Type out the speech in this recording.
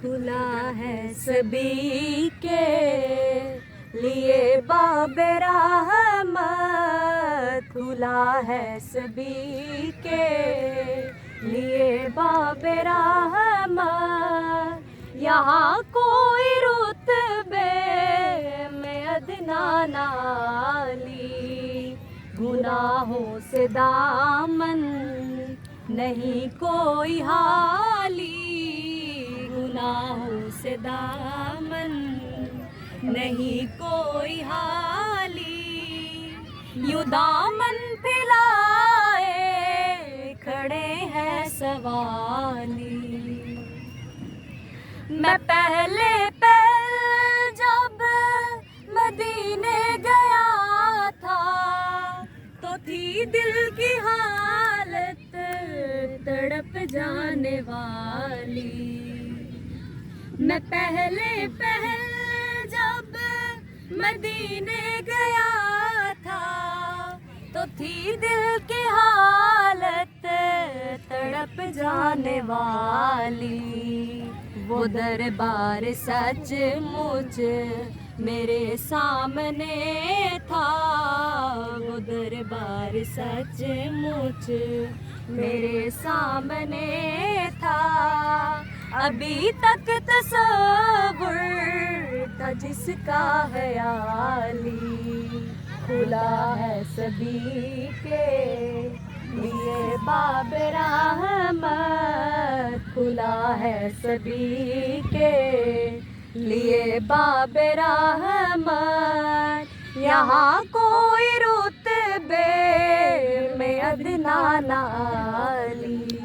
खुला है सभी के लिए बाबे रहमत, खुला है सभी के लिए बाबे रहमत। यहाँ कोई रुतबे में अदना नाली, गुनाहों से दामन नहीं कोई हाली, गुनाहों से दामन नहीं कोई हाली। यूं दामन फैलाए खड़े हैं सवाली। मैं पहले जब मदीने गया था तो थी दिल की हालत तड़प जाने वाली। मैं पहले जब मदीने गया था तो थी दिल की हालत तड़प जाने वाली। वो दरबार सचमुच मेरे सामने था, वो दरबार सचमुच मेरे सामने था। अभी तक तसव्वुर था जिसका ख्याली, खुला है सभी के लिए बाबे रहमत, खुला है सभी के लिए बाबे रहमत। यहाँ कोई रुतबे में अदना नाली।